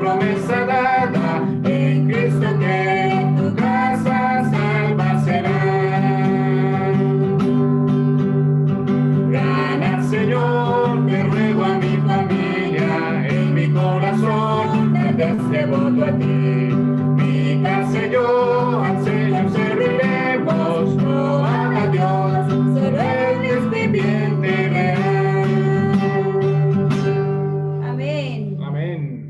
promesa dada, en Cristo que tu casa salva será. Gana, Señor, te ruego a mi familia, en mi corazón, desde voto a ti. Mi casa y yo, al Señor serviremos, no a Dios, será el Dios viviente real. Amén. Amén.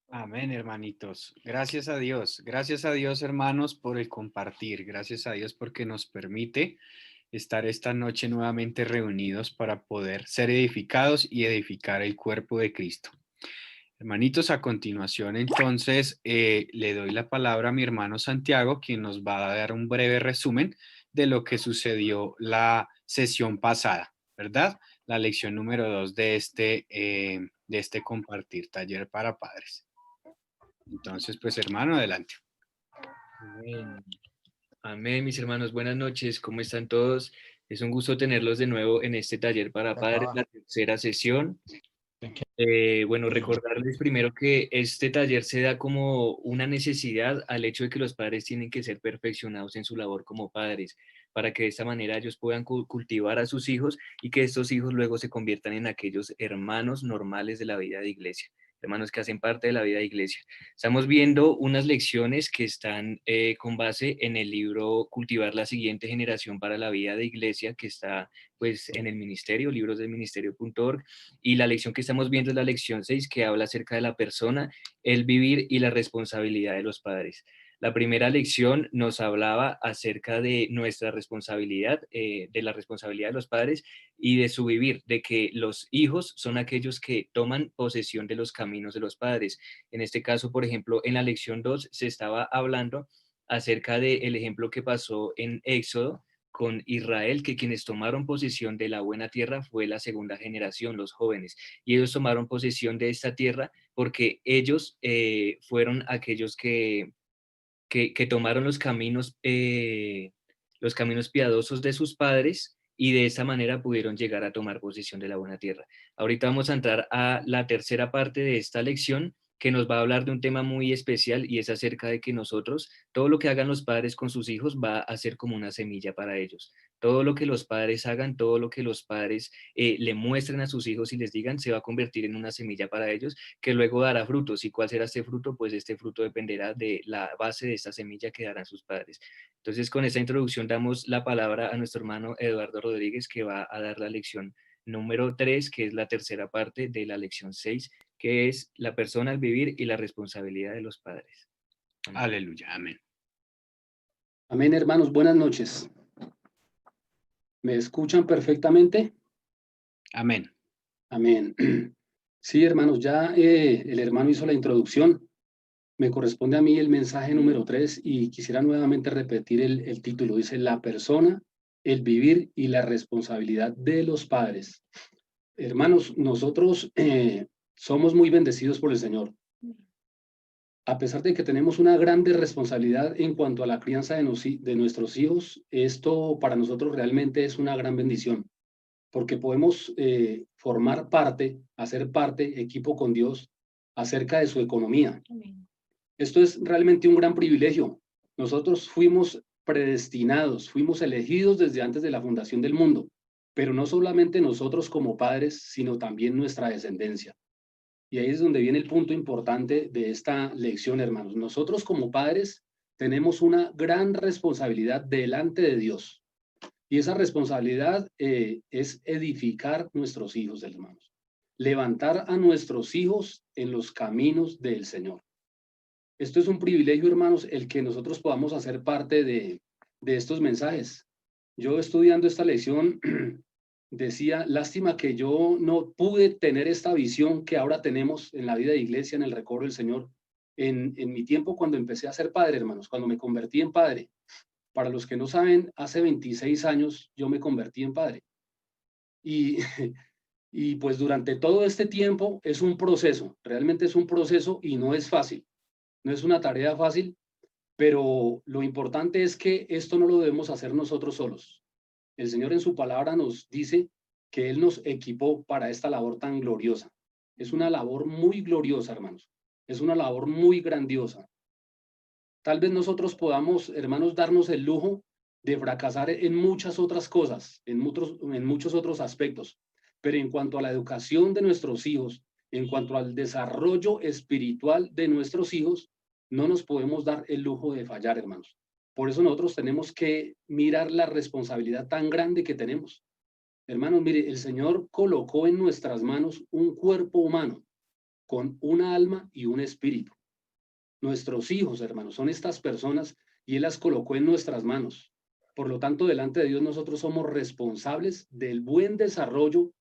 Amén, hermanitos. Gracias a Dios, hermanos, por el compartir. Gracias a Dios porque nos permite estar esta noche nuevamente reunidos para poder ser edificados y edificar el cuerpo de Cristo. Hermanitos, a continuación, entonces, le doy la palabra a mi hermano Santiago, quien nos va a dar un breve resumen de lo que sucedió la sesión pasada, ¿verdad? La lección número 2 de este compartir, taller para padres. Entonces, pues hermano, adelante. Amén. Amén, mis hermanos, buenas noches, ¿cómo están todos? Es un gusto tenerlos de nuevo en este taller para padres, la tercera sesión. Bueno, recordarles primero que este taller se da como una necesidad al hecho de que los padres tienen que ser perfeccionados en su labor como padres, para que de esta manera ellos puedan cultivar a sus hijos y que estos hijos luego se conviertan en aquellos hermanos normales de la vida de iglesia, hermanos que hacen parte de la vida de iglesia. Estamos viendo unas lecciones que están con base en el libro Cultivar la siguiente generación para la vida de iglesia, que está pues en el ministerio, librosdelministerio.org, y la lección que estamos viendo es la lección 6, que habla acerca de la persona, el vivir y la responsabilidad de los padres. La primera lección nos hablaba acerca de nuestra responsabilidad, de la responsabilidad de los padres y de su vivir, de que los hijos son aquellos que toman posesión de los caminos de los padres. En este caso, por ejemplo, en la lección 2 se estaba hablando acerca del ejemplo que pasó en Éxodo con Israel, que quienes tomaron posesión de la buena tierra fue la segunda generación, los jóvenes, y ellos tomaron posesión de esta tierra porque ellos fueron aquellos que tomaron los caminos piadosos de sus padres y de esa manera pudieron llegar a tomar posesión de la buena tierra. Ahorita vamos a entrar a la tercera parte de esta lección, que nos va a hablar de un tema muy especial y es acerca de que nosotros, todo lo que hagan los padres con sus hijos va a ser como una semilla para ellos. Todo lo que los padres hagan, todo lo que los padres le muestren a sus hijos y les digan, se va a convertir en una semilla para ellos que luego dará frutos. ¿Y cuál será este fruto? Pues este fruto dependerá de la base de esta semilla que darán sus padres. Entonces, con esta introducción damos la palabra a nuestro hermano Eduardo Rodríguez, que va a dar la lección número 3, que es la tercera parte de la lección 6, que es la persona al vivir y la responsabilidad de los padres. Amén. Aleluya, amén. Amén, hermanos, buenas noches. ¿Me escuchan perfectamente? Amén. Amén. Sí, hermanos, ya el hermano hizo la introducción. Me corresponde a mí el mensaje número 3 y quisiera nuevamente repetir el título. Dice, la persona, el vivir y la responsabilidad de los padres. Hermanos, nosotros somos muy bendecidos por el Señor. A pesar de que tenemos una grande responsabilidad en cuanto a la crianza de nuestros hijos, esto para nosotros realmente es una gran bendición, porque podemos formar parte, hacer parte, equipo con Dios, acerca de su economía. Amén. Esto es realmente un gran privilegio. Nosotros fuimos predestinados, fuimos elegidos desde antes de la fundación del mundo, pero no solamente nosotros como padres, sino también nuestra descendencia. Y ahí es donde viene el punto importante de esta lección, hermanos. Nosotros como padres tenemos una gran responsabilidad delante de Dios. Y esa responsabilidad es edificar nuestros hijos, hermanos. Levantar a nuestros hijos en los caminos del Señor. Esto es un privilegio, hermanos, el que nosotros podamos hacer parte de estos mensajes. Yo estudiando esta lección decía, lástima que yo no pude tener esta visión que ahora tenemos en la vida de iglesia, en el recorrido del Señor, en mi tiempo cuando empecé a ser padre, hermanos, cuando me convertí en padre. Para los que no saben, hace 26 años yo me convertí en padre. Y, y pues durante todo este tiempo es un proceso, realmente es un proceso y no es fácil. No es una tarea fácil, pero lo importante es que esto no lo debemos hacer nosotros solos. El Señor en su palabra nos dice que Él nos equipó para esta labor tan gloriosa. Es una labor muy gloriosa, hermanos. Es una labor muy grandiosa. Tal vez nosotros podamos, hermanos, darnos el lujo de fracasar en muchas otras cosas, en muchos otros aspectos, pero en cuanto a la educación de nuestros hijos, en cuanto al desarrollo espiritual de nuestros hijos, no nos podemos dar el lujo de fallar, hermanos. Por eso nosotros tenemos que mirar la responsabilidad tan grande que tenemos. Hermanos, mire, el Señor colocó en nuestras manos un cuerpo humano con una alma y un espíritu. Nuestros hijos, hermanos, son estas personas y Él las colocó en nuestras manos. Por lo tanto, delante de Dios nosotros somos responsables del buen desarrollo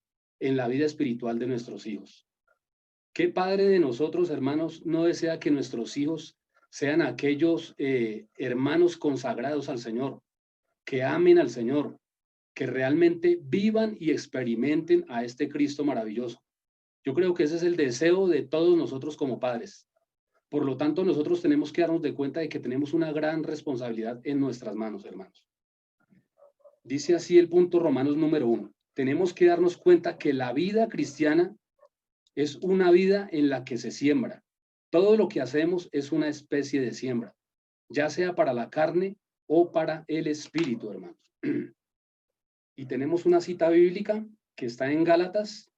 en la vida espiritual de nuestros hijos. ¿Qué padre de nosotros, hermanos, no desea que nuestros hijos sean aquellos hermanos consagrados al Señor, que amen al Señor, que realmente vivan y experimenten a este Cristo maravilloso? Yo creo que ese es el deseo de todos nosotros como padres. Por lo tanto, nosotros tenemos que darnos de cuenta de que tenemos una gran responsabilidad en nuestras manos, hermanos. Dice así el punto Romanos número 1. Tenemos que darnos cuenta que la vida cristiana es una vida en la que se siembra. Todo lo que hacemos es una especie de siembra, ya sea para la carne o para el espíritu, hermanos. Y tenemos una cita bíblica que está en Gálatas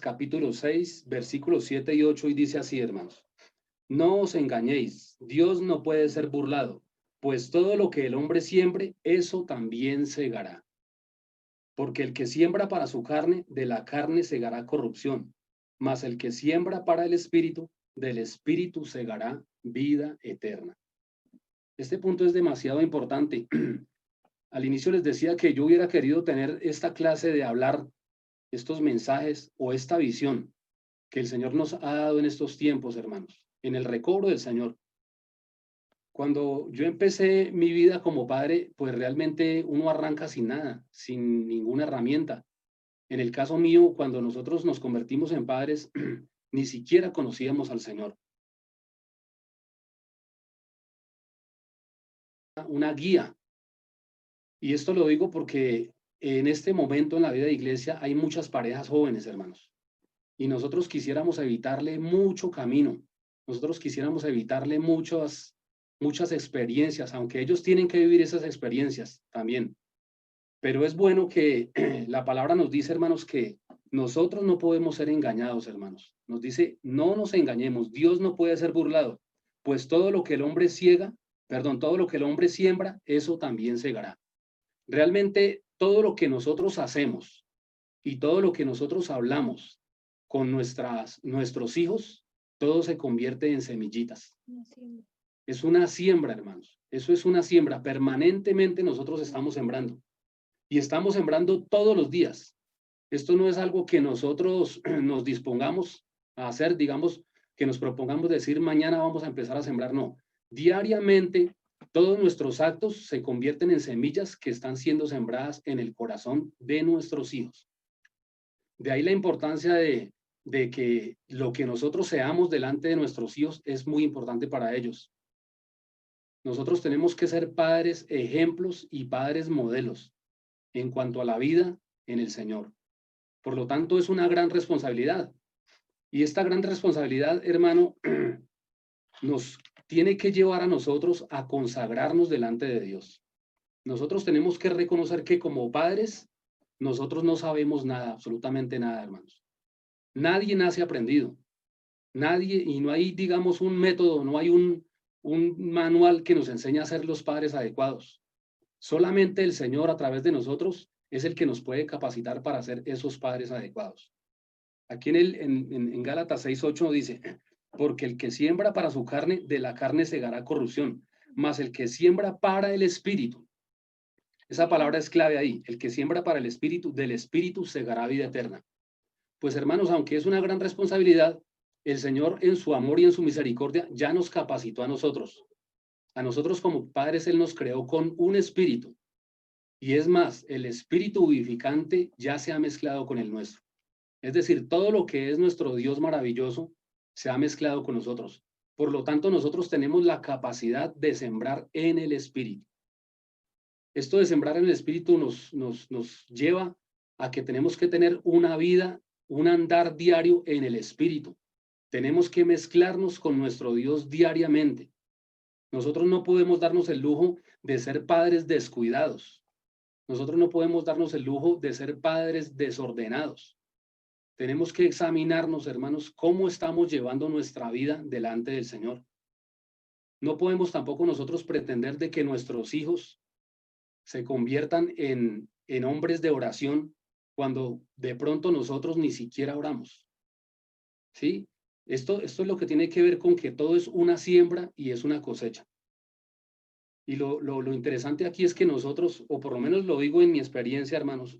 capítulo 6, versículos 7 y 8, y dice así, hermanos. No os engañéis, Dios no puede ser burlado, pues todo lo que el hombre siembre, eso también segará. Porque el que siembra para su carne, de la carne segará corrupción, mas el que siembra para el espíritu, del espíritu segará vida eterna. Este punto es demasiado importante. Al inicio les decía que yo hubiera querido tener esta clase de hablar estos mensajes o esta visión que el Señor nos ha dado en estos tiempos, hermanos, en el recobro del Señor. Cuando yo empecé mi vida como padre, pues realmente uno arranca sin nada, sin ninguna herramienta. En el caso mío, cuando nosotros nos convertimos en padres, ni siquiera conocíamos al Señor. Una guía. Y esto lo digo porque en este momento en la vida de iglesia hay muchas parejas jóvenes, hermanos. Y nosotros quisiéramos evitarle mucho camino. Nosotros quisiéramos evitarle muchas experiencias, aunque ellos tienen que vivir esas experiencias también. Pero es bueno que la palabra nos dice, hermanos, que nosotros no podemos ser engañados, hermanos. Nos dice, no nos engañemos, Dios no puede ser burlado, pues todo lo que el hombre todo lo que el hombre siembra, eso también segará. Realmente todo lo que nosotros hacemos y todo lo que nosotros hablamos con nuestros hijos, todo se convierte en semillitas. Es una siembra, hermanos. Eso es una siembra. Permanentemente nosotros estamos sembrando. Y estamos sembrando todos los días. Esto no es algo que nosotros nos dispongamos a hacer, digamos, que nos propongamos decir mañana vamos a empezar a sembrar. No. Diariamente todos nuestros actos se convierten en semillas que están siendo sembradas en el corazón de nuestros hijos. De ahí la importancia de que lo que nosotros seamos delante de nuestros hijos es muy importante para ellos. Nosotros tenemos que ser padres ejemplos y padres modelos en cuanto a la vida en el Señor. Por lo tanto, es una gran responsabilidad. Y esta gran responsabilidad, hermano, nos tiene que llevar a nosotros a consagrarnos delante de Dios. Nosotros tenemos que reconocer que como padres, nosotros no sabemos nada, absolutamente nada, hermanos. Nadie nace aprendido. Nadie, y no hay, digamos, un método, no hay un manual que nos enseñe a ser los padres adecuados. Solamente el Señor, a través de nosotros, es el que nos puede capacitar para ser esos padres adecuados. Aquí en Gálatas 6:8 dice, porque el que siembra para su carne, de la carne segará corrupción, mas el que siembra para el espíritu. Esa palabra es clave ahí. El que siembra para el espíritu, del espíritu segará vida eterna. Pues hermanos, aunque es una gran responsabilidad, el Señor en su amor y en su misericordia ya nos capacitó a nosotros. A nosotros como padres Él nos creó con un espíritu. Y es más, el espíritu vivificante ya se ha mezclado con el nuestro. Es decir, todo lo que es nuestro Dios maravilloso se ha mezclado con nosotros. Por lo tanto, nosotros tenemos la capacidad de sembrar en el Espíritu. Esto de sembrar en el Espíritu nos lleva a que tenemos que tener una vida, un andar diario en el Espíritu. Tenemos que mezclarnos con nuestro Dios diariamente. Nosotros no podemos darnos el lujo de ser padres descuidados. Nosotros no podemos darnos el lujo de ser padres desordenados. Tenemos que examinarnos, hermanos, cómo estamos llevando nuestra vida delante del Señor. No podemos tampoco nosotros pretender de que nuestros hijos se conviertan en hombres de oración cuando de pronto nosotros ni siquiera oramos. ¿Sí? Esto es lo que tiene que ver con que todo es una siembra y es una cosecha. Y lo interesante aquí es que nosotros, o por lo menos lo digo en mi experiencia, hermanos,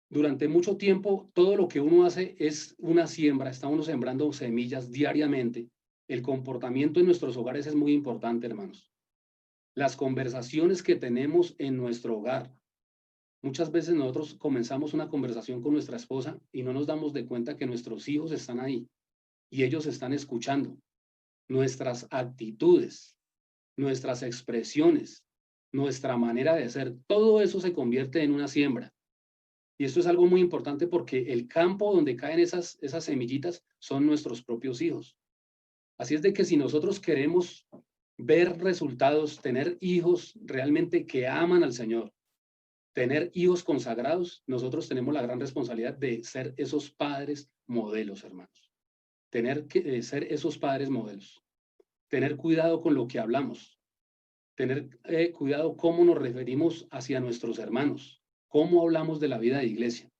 durante mucho tiempo todo lo que uno hace es una siembra, está uno sembrando semillas diariamente. El comportamiento en nuestros hogares es muy importante, hermanos. Las conversaciones que tenemos en nuestro hogar. Muchas veces nosotros comenzamos una conversación con nuestra esposa y no nos damos de cuenta que nuestros hijos están ahí y ellos están escuchando. Nuestras actitudes, nuestras expresiones, nuestra manera de ser, todo eso se convierte en una siembra. Y esto es algo muy importante porque el campo donde caen esas semillitas son nuestros propios hijos. Así es de que si nosotros queremos ver resultados, tener hijos realmente que aman al Señor, tener hijos consagrados, nosotros tenemos la gran responsabilidad de ser esos padres modelos, hermanos. Tener que ser esos padres modelos. Tener cuidado con lo que hablamos. Tener cuidado cómo nos referimos hacia nuestros hermanos. Cómo hablamos de la vida de iglesia.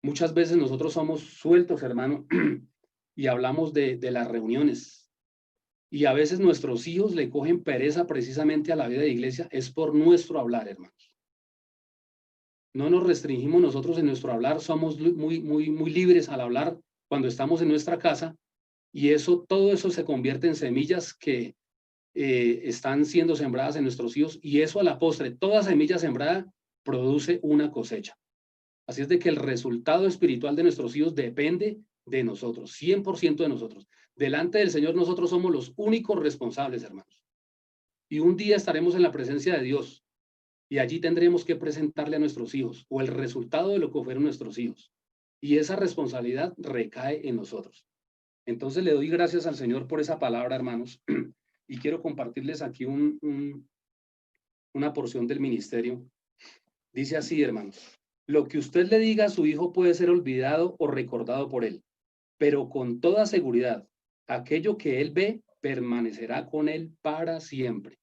Muchas veces nosotros somos sueltos, hermano, y hablamos de las reuniones. Y a veces nuestros hijos le cogen pereza precisamente a la vida de iglesia, es por nuestro hablar, hermanos. No nos restringimos nosotros en nuestro hablar, somos muy libres al hablar cuando estamos en nuestra casa, y todo eso se convierte en semillas que están siendo sembradas en nuestros hijos, y eso a la postre, toda semilla sembrada produce una cosecha. Así es de que el resultado espiritual de nuestros hijos depende de nosotros, 100% de nosotros. Delante del Señor nosotros somos los únicos responsables, hermanos. Y un día estaremos en la presencia de Dios y allí tendremos que presentarle a nuestros hijos o el resultado de lo que fueron nuestros hijos. Y esa responsabilidad recae en nosotros. Entonces le doy gracias al Señor por esa palabra, hermanos. Y quiero compartirles aquí una porción del ministerio. Dice así, hermanos. Lo que usted le diga a su hijo puede ser olvidado o recordado por él, pero con toda seguridad, aquello que él ve permanecerá con él para siempre.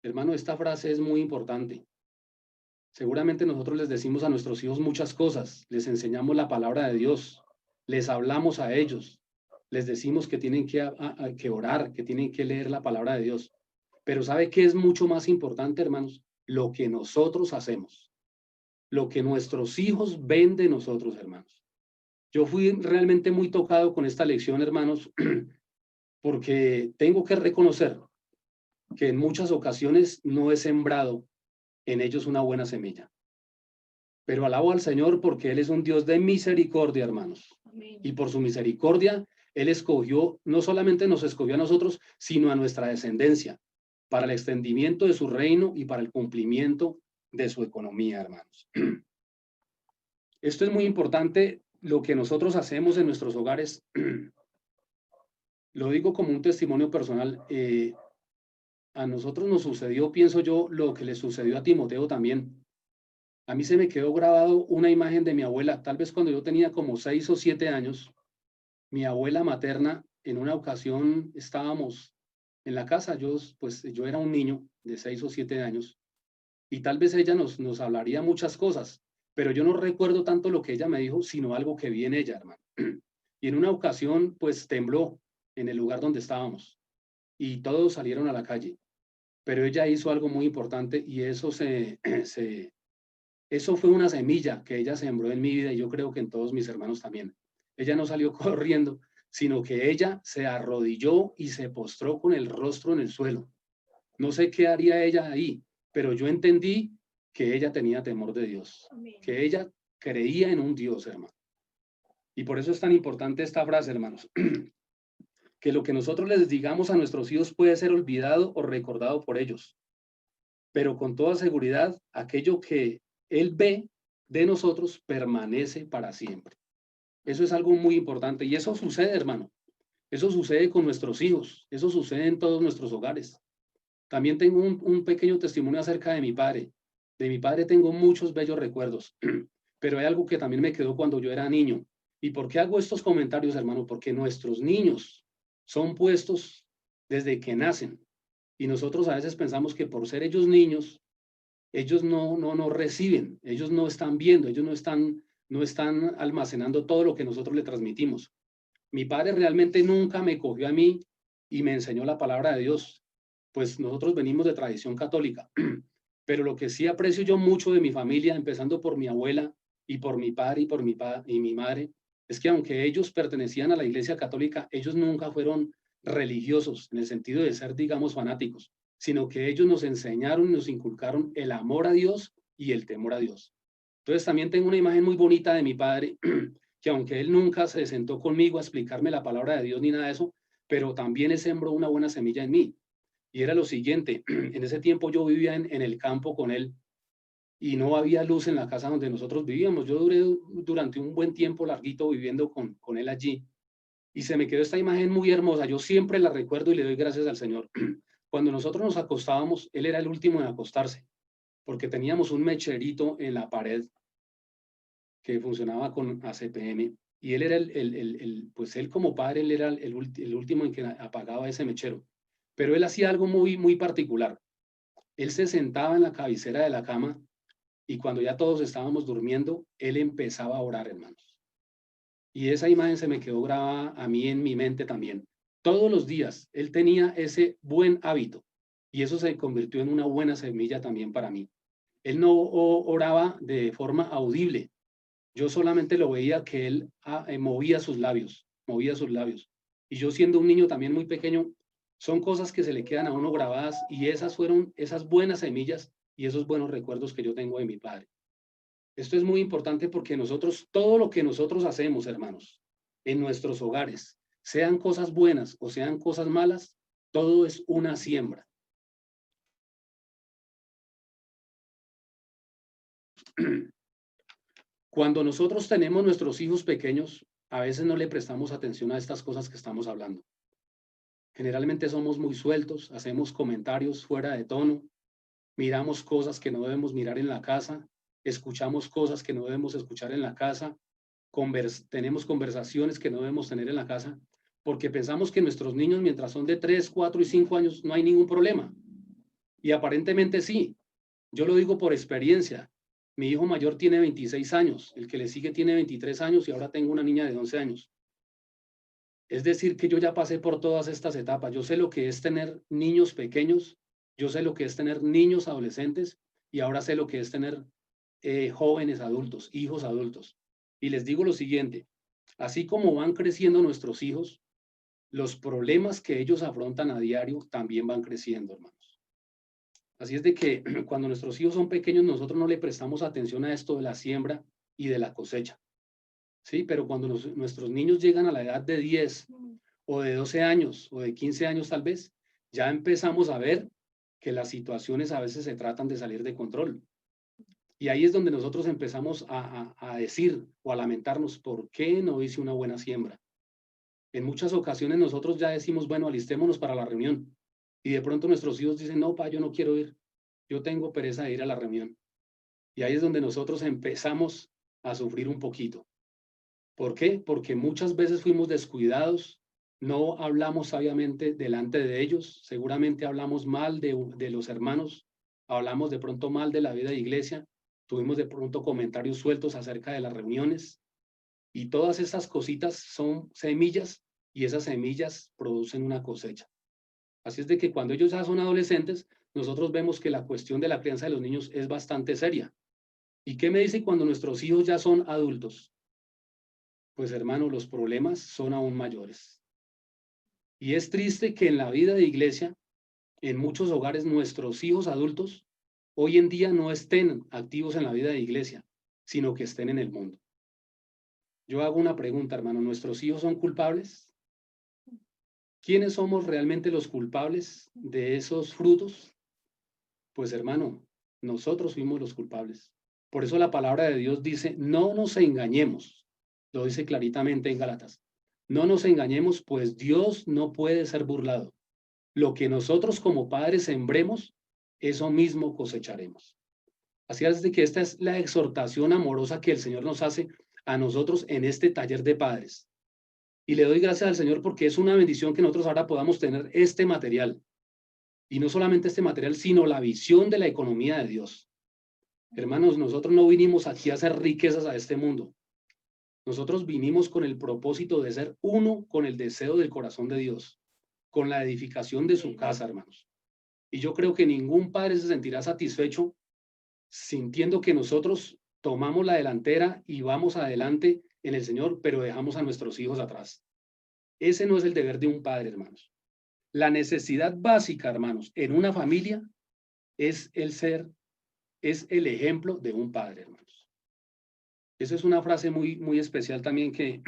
Hermano, esta frase es muy importante. Seguramente nosotros les decimos a nuestros hijos muchas cosas, les enseñamos la palabra de Dios, les hablamos a ellos, les decimos que tienen que orar, que tienen que leer la palabra de Dios. Pero ¿sabe qué es mucho más importante, hermanos? Lo que nosotros hacemos. Lo que nuestros hijos ven de nosotros, hermanos. Yo fui realmente muy tocado con esta lección, hermanos, porque tengo que reconocer que en muchas ocasiones no he sembrado en ellos una buena semilla. Pero alabo al Señor porque Él es un Dios de misericordia, hermanos. Amén. Y por su misericordia, Él escogió, no solamente nos escogió a nosotros, sino a nuestra descendencia, para el extendimiento de su reino y para el cumplimiento de su economía, hermanos. Esto es muy importante, lo que nosotros hacemos en nuestros hogares. Lo digo como un testimonio personal. A nosotros nos sucedió, pienso yo, lo que le sucedió a Timoteo también. A mí se me quedó grabado una imagen de mi abuela, tal vez cuando yo tenía como 6 o 7 años. Mi abuela materna, en una ocasión estábamos en la casa, yo era un niño de 6 o 7 años, y tal vez ella nos hablaría muchas cosas, pero yo no recuerdo tanto lo que ella me dijo, sino algo que vi en ella, hermano. Y en una ocasión, pues tembló en el lugar donde estábamos, y todos salieron a la calle, pero ella hizo algo muy importante, y eso eso fue una semilla que ella sembró en mi vida, y yo creo que en todos mis hermanos también. Ella no salió corriendo, sino que ella se arrodilló y se postró con el rostro en el suelo. No sé qué haría ella ahí, pero yo entendí que ella tenía temor de Dios, que ella creía en un Dios, hermano. Y por eso es tan importante esta frase, hermanos, que lo que nosotros les digamos a nuestros hijos puede ser olvidado o recordado por ellos, pero con toda seguridad, aquello que Él ve de nosotros permanece para siempre. Eso es algo muy importante y eso sucede, hermano. Eso sucede con nuestros hijos, eso sucede en todos nuestros hogares. También tengo un pequeño testimonio acerca de mi padre. De mi padre tengo muchos bellos recuerdos, pero hay algo que también me quedó cuando yo era niño. ¿Y por qué hago estos comentarios, hermano? Porque nuestros niños son puestos desde que nacen. Y nosotros a veces pensamos que por ser ellos niños, ellos no reciben, ellos no están viendo, ellos no están almacenando todo lo que nosotros le transmitimos. Mi padre realmente nunca me cogió a mí y me enseñó la palabra de Dios, pues nosotros venimos de tradición católica, pero lo que sí aprecio yo mucho de mi familia, empezando por mi abuela y por mi padre y mi madre, es que aunque ellos pertenecían a la Iglesia Católica, ellos nunca fueron religiosos en el sentido de ser, digamos, fanáticos, sino que ellos nos enseñaron y nos inculcaron el amor a Dios y el temor a Dios. Entonces también tengo una imagen muy bonita de mi padre, que aunque él nunca se sentó conmigo a explicarme la palabra de Dios ni nada de eso, pero también él sembró una buena semilla en mí. Y era lo siguiente, en ese tiempo yo vivía en el campo con él y no había luz en la casa donde nosotros vivíamos. Yo duré durante un buen tiempo larguito viviendo con él allí y se me quedó esta imagen muy hermosa. Yo siempre la recuerdo y le doy gracias al Señor. Cuando nosotros nos acostábamos, él era el último en acostarse, porque teníamos un mecherito en la pared que funcionaba con ACPM, y él era pues él como padre, él era el último en que apagaba ese mechero. Pero él hacía algo muy particular. Él se sentaba en la cabecera de la cama y cuando ya todos estábamos durmiendo, él empezaba a orar, hermanos. Y esa imagen se me quedó grabada a mí en mi mente también. Todos los días él tenía ese buen hábito y eso se convirtió en una buena semilla también para mí. Él no oraba de forma audible. Yo solamente lo veía que él movía sus labios. Y yo siendo un niño también muy pequeño, son cosas que se le quedan a uno grabadas y esas fueron esas buenas semillas y esos buenos recuerdos que yo tengo de mi padre. Esto es muy importante porque nosotros, todo lo que nosotros hacemos, hermanos, en nuestros hogares, sean cosas buenas o sean cosas malas, todo es una siembra. Cuando nosotros tenemos nuestros hijos pequeños, a veces no le prestamos atención a estas cosas que estamos hablando. Generalmente somos muy sueltos, hacemos comentarios fuera de tono, miramos cosas que no debemos mirar en la casa, escuchamos cosas que no debemos escuchar en la casa, tenemos conversaciones que no debemos tener en la casa, porque pensamos que nuestros niños, mientras son de 3, 4 y 5 años, no hay ningún problema. Y aparentemente sí. Yo lo digo por experiencia. Mi hijo mayor tiene 26 años, el que le sigue tiene 23 años y ahora tengo una niña de 11 años. Es decir, que yo ya pasé por todas estas etapas. Yo sé lo que es tener niños pequeños, yo sé lo que es tener niños adolescentes y ahora sé lo que es tener jóvenes adultos, hijos adultos. Y les digo lo siguiente, así como van creciendo nuestros hijos, los problemas que ellos afrontan a diario también van creciendo, hermanos. Así es de que cuando nuestros hijos son pequeños, nosotros no le prestamos atención a esto de la siembra y de la cosecha. Sí, pero cuando nuestros niños llegan a la edad de 10 o de 12 años o de 15 años tal vez, ya empezamos a ver que las situaciones a veces se tratan de salir de control. Y ahí es donde nosotros empezamos a decir o a lamentarnos, ¿por qué no hice una buena siembra? En muchas ocasiones nosotros ya decimos, bueno, alistémonos para la reunión. Y de pronto nuestros hijos dicen, no, pa, yo no quiero ir. Yo tengo pereza de ir a la reunión. Y ahí es donde nosotros empezamos a sufrir un poquito. ¿Por qué? Porque muchas veces fuimos descuidados, no hablamos sabiamente delante de ellos, seguramente hablamos mal de los hermanos, hablamos de pronto mal de la vida de iglesia, tuvimos de pronto comentarios sueltos acerca de las reuniones y todas esas cositas son semillas y esas semillas producen una cosecha. Así es de que cuando ellos ya son adolescentes, nosotros vemos que la cuestión de la crianza de los niños es bastante seria. ¿Y qué me dice cuando nuestros hijos ya son adultos? Pues hermano, los problemas son aún mayores. Y es triste que en la vida de iglesia, en muchos hogares, nuestros hijos adultos hoy en día no estén activos en la vida de iglesia, sino que estén en el mundo. Yo hago una pregunta, hermano, ¿nuestros hijos son culpables? ¿Quiénes somos realmente los culpables de esos frutos? Pues hermano, nosotros fuimos los culpables. Por eso la palabra de Dios dice, no nos engañemos. Lo dice claritamente en Gálatas. No nos engañemos, pues Dios no puede ser burlado. Lo que nosotros como padres sembremos, eso mismo cosecharemos. Así es de que esta es la exhortación amorosa que el Señor nos hace a nosotros en este taller de padres. Y le doy gracias al Señor porque es una bendición que nosotros ahora podamos tener este material. Y no solamente este material, sino la visión de la economía de Dios. Hermanos, nosotros no vinimos aquí a hacer riquezas a este mundo. Nosotros vinimos con el propósito de ser uno con el deseo del corazón de Dios, con la edificación de su casa, hermanos. Y yo creo que ningún padre se sentirá satisfecho sintiendo que nosotros tomamos la delantera y vamos adelante en el Señor, pero dejamos a nuestros hijos atrás. Ese no es el deber de un padre, hermanos. La necesidad básica, hermanos, en una familia es el ejemplo de un padre, hermanos. Esa es una frase muy especial también que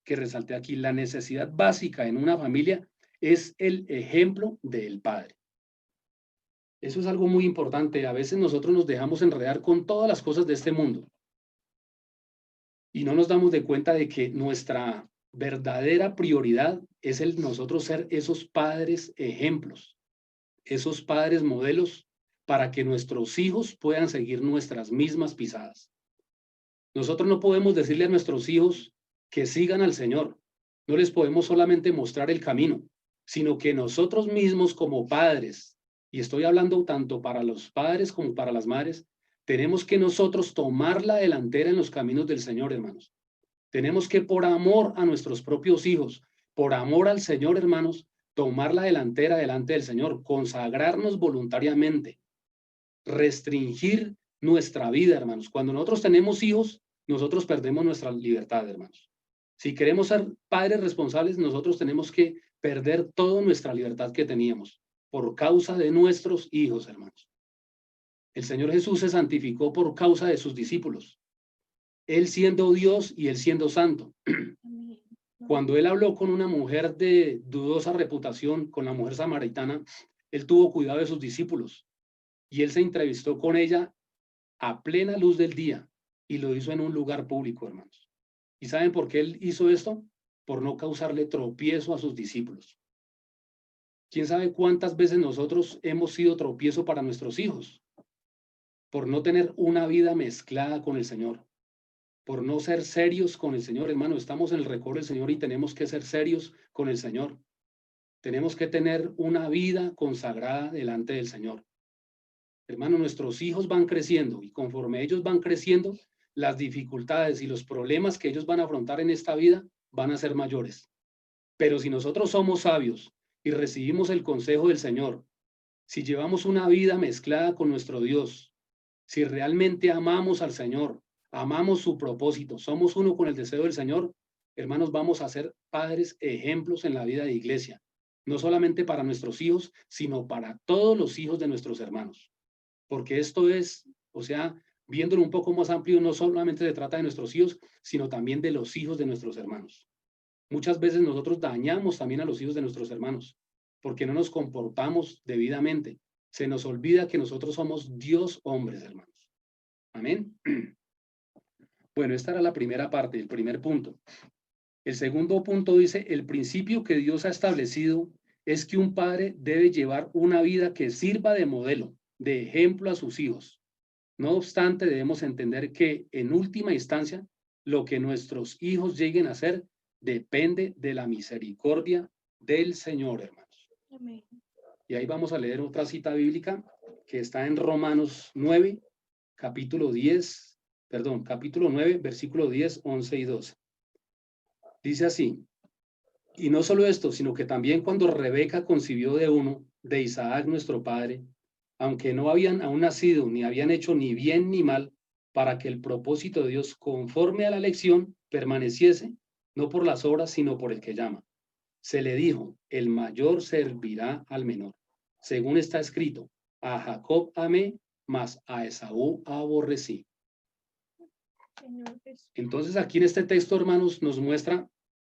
resalté aquí. La necesidad básica en una familia es el ejemplo del padre. Eso es algo muy importante. A veces nosotros nos dejamos enredar con todas las cosas de este mundo y no nos damos de cuenta de que nuestra verdadera prioridad es el nosotros ser esos padres ejemplos, esos padres modelos para que nuestros hijos puedan seguir nuestras mismas pisadas. Nosotros no podemos decirle a nuestros hijos que sigan al Señor. No les podemos solamente mostrar el camino, sino que nosotros mismos como padres, y estoy hablando tanto para los padres como para las madres, tenemos que nosotros tomar la delantera en los caminos del Señor, hermanos. Tenemos que, por amor a nuestros propios hijos, por amor al Señor, hermanos, tomar la delantera delante del Señor, consagrarnos voluntariamente, restringir nuestra vida, hermanos. Cuando nosotros tenemos hijos, nosotros perdemos nuestra libertad, hermanos. Si queremos ser padres responsables, nosotros tenemos que perder toda nuestra libertad que teníamos por causa de nuestros hijos, hermanos. El Señor Jesús se santificó por causa de sus discípulos. Él siendo Dios y él siendo santo. Cuando él habló con una mujer de dudosa reputación, con la mujer samaritana, él tuvo cuidado de sus discípulos y él se entrevistó con ella a plena luz del día y lo hizo en un lugar público, hermanos. ¿Y saben por qué él hizo esto? Por no causarle tropiezo a sus discípulos. ¿Quién sabe cuántas veces nosotros hemos sido tropiezo para nuestros hijos? Por no tener una vida mezclada con el Señor, por no ser serios con el Señor, hermano. Estamos en el recorrido del Señor y tenemos que ser serios con el Señor. Tenemos que tener una vida consagrada delante del Señor. Hermano, nuestros hijos van creciendo y conforme ellos van creciendo, las dificultades y los problemas que ellos van a afrontar en esta vida van a ser mayores. Pero si nosotros somos sabios y recibimos el consejo del Señor, si llevamos una vida mezclada con nuestro Dios, si realmente amamos al Señor, amamos su propósito, somos uno con el deseo del Señor, hermanos, vamos a ser padres ejemplos en la vida de iglesia, no solamente para nuestros hijos, sino para todos los hijos de nuestros hermanos. Porque esto es, o sea, viéndolo un poco más amplio, no solamente se trata de nuestros hijos, sino también de los hijos de nuestros hermanos. Muchas veces nosotros dañamos también a los hijos de nuestros hermanos, porque no nos comportamos debidamente. Se nos olvida que nosotros somos Dios hombres, hermanos. Amén. Bueno, esta era la primera parte, el primer punto. El segundo punto dice, el principio que Dios ha establecido es que un padre debe llevar una vida que sirva de modelo, de ejemplo a sus hijos. No obstante, debemos entender que en última instancia, lo que nuestros hijos lleguen a hacer depende de la misericordia del Señor, hermanos. Amén. Y ahí vamos a leer otra cita bíblica que está en Romanos 9, capítulo 9, versículo 10, 11 y 12. Dice así, y no solo esto, sino que también cuando Rebeca concibió de Isaac nuestro padre, aunque no habían aún nacido, ni habían hecho ni bien ni mal, para que el propósito de Dios conforme a la elección permaneciese, no por las obras, sino por el que llama. Se le dijo, el mayor servirá al menor. Según está escrito, a Jacob amé, mas a Esaú aborrecí. Entonces aquí en este texto, hermanos, nos muestra